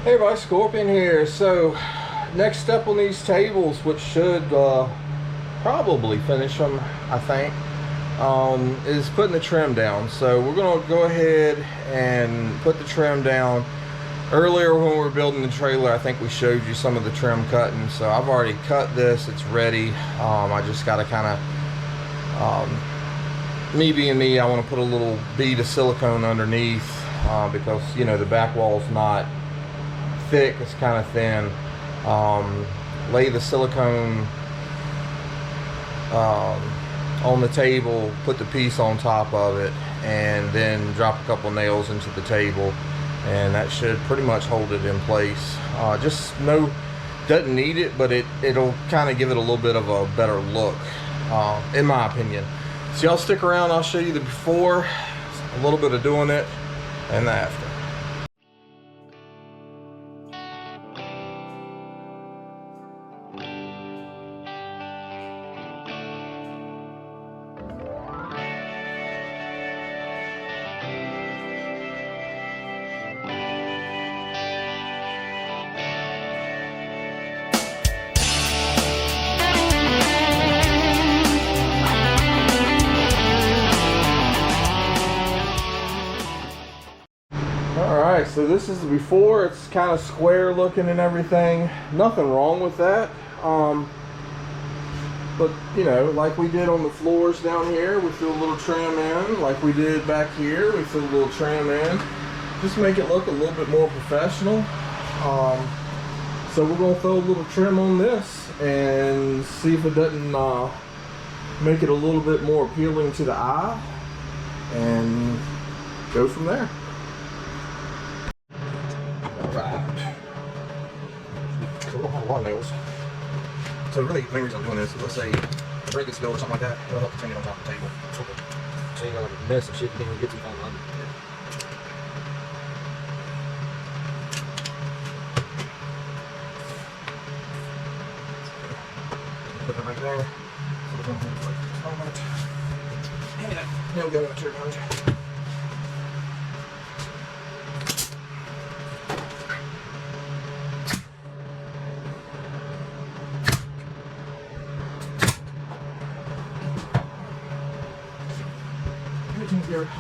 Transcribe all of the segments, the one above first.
Hey everybody, Scorpion here. So, next step on these tables, which should probably finish them, I think, is putting the trim down. So we're going to go ahead and put the trim down. Earlier when we were building the trailer, I think we showed you some of the trim cutting. So I've already cut this, it's ready. I just got to kind of, me being me, I want to put a little bead of silicone underneath because, you know, the back wall's not thick, it's kind of thin. Lay the silicone on the table, put the piece on top of it, and then drop a couple nails into the table, and that should pretty much hold it in place. Just doesn't need it, but it'll kind of give it a little bit of a better look, in my opinion. So y'all stick around, I'll show you the before, a little bit of doing it, and the after. Alright, so this is the before. It's kind of square looking and everything. Nothing wrong with that. But, you know, like we did on the floors down here, we threw a little trim in. Like we did back here, we threw a little trim in. Just make it look a little bit more professional. So we're going to throw a little trim on this and see if it doesn't make it a little bit more appealing to the eye. And go from there. Right. So we don't have a lot of nails. So really, the main reason I'm doing this is, let's say the brake gets spilled or something like that, it'll help contain it on top of the table. So you got like a mess of shit you can't even get to down under. Put that right there. Put it on here for just a moment. And that nail gun in the chair behind you.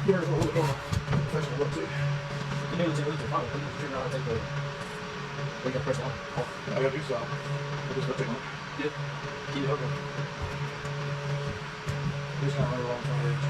Here is a little bit more professional look too. You know, it's a little fun. You can figure out how to take the. We got press on. Oh, I gotta do so. We'll just go take a look. Yeah. Keep it open. Just kind of right along the edge.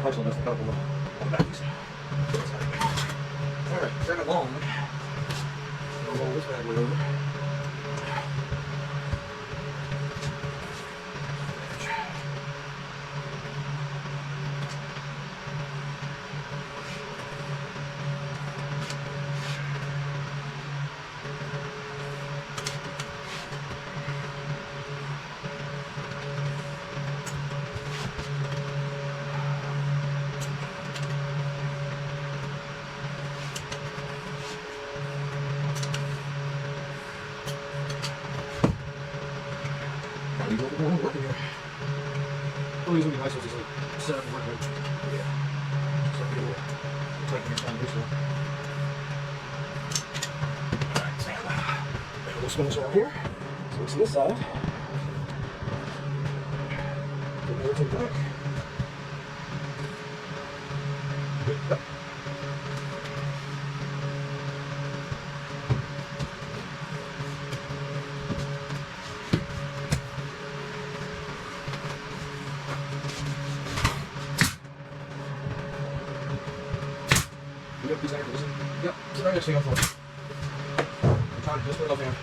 Actually, just a couple of bags. Alright, grab it long. We'll roll this bad way over. Working here. All these will be nice ones, just like set up and work out. Yeah. So you're taking your time to do so. Alright, so we'll spin this out here. So it's this side. Put everything back. Good. Yep, it's right next to you on the floor. I'm trying to just put it up here.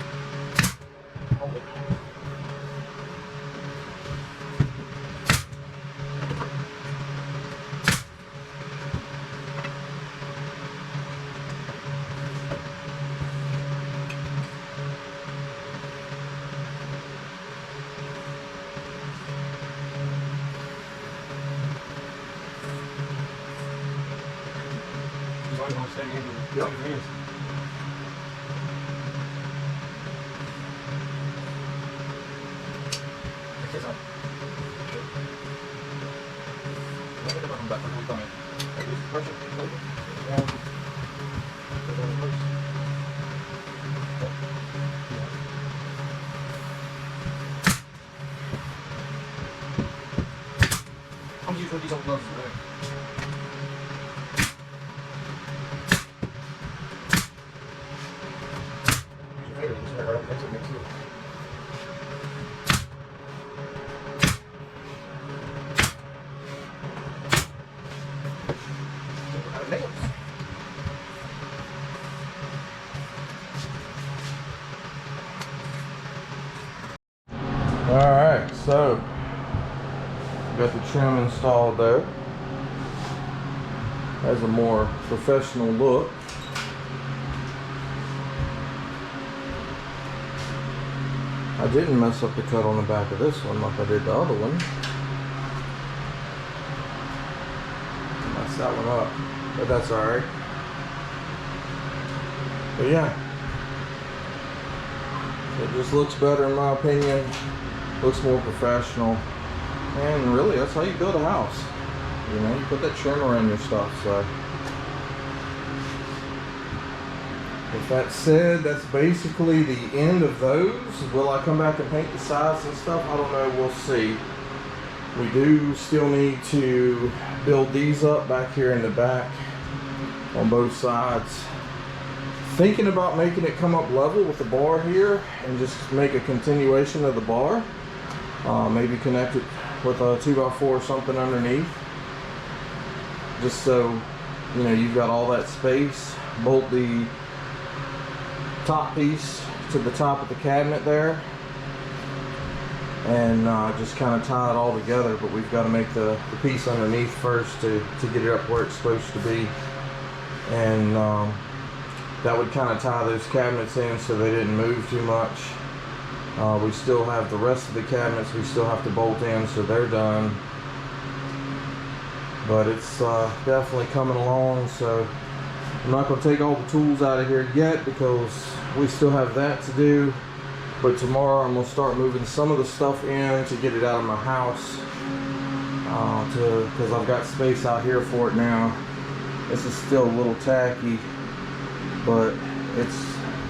Hold it. always want to stay in Yep. your hands. That's it. Come back when we come in. Pressure. I'm just put these on gloves today. Alright, so got the trim installed there. Has a more professional look. I didn't mess up the cut on the back of this one like I did the other one. Messed that one up, but that's alright. But yeah, it just looks better in my opinion. Looks more professional. And really, that's how you build a house. You know, you put that trim around your stuff, so. With that said, that's basically the end of those. Will I come back and paint the sides and stuff? I don't know, we'll see. We do still need to build these up back here in the back on both sides. Thinking about making it come up level with the bar here and just make a continuation of the bar. Maybe connect it with a 2x4 or something underneath. Just so, you know, you've got all that space. Bolt the top piece to the top of the cabinet there. And just kind of tie it all together. But we've got to make the piece underneath first to get it up where it's supposed to be. And that would kind of tie those cabinets in so they didn't move too much. We still have the rest of the cabinets we still have to bolt in, so they're done. But it's definitely coming along, so I'm not going to take all the tools out of here yet because we still have that to do. But tomorrow I'm going to start moving some of the stuff in to get it out of my house, because I've got space out here for it now. This is still a little tacky, but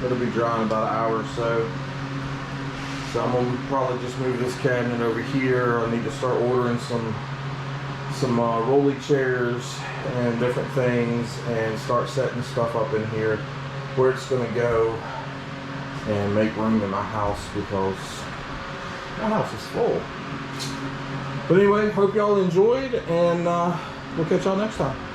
it'll be dry in about an hour or so. So I'm gonna probably just move this cabinet over here. I need to start ordering some rolly chairs and different things and start setting stuff up in here where it's gonna go and make room in my house because my house is full. But anyway, hope y'all enjoyed, and we'll catch y'all next time.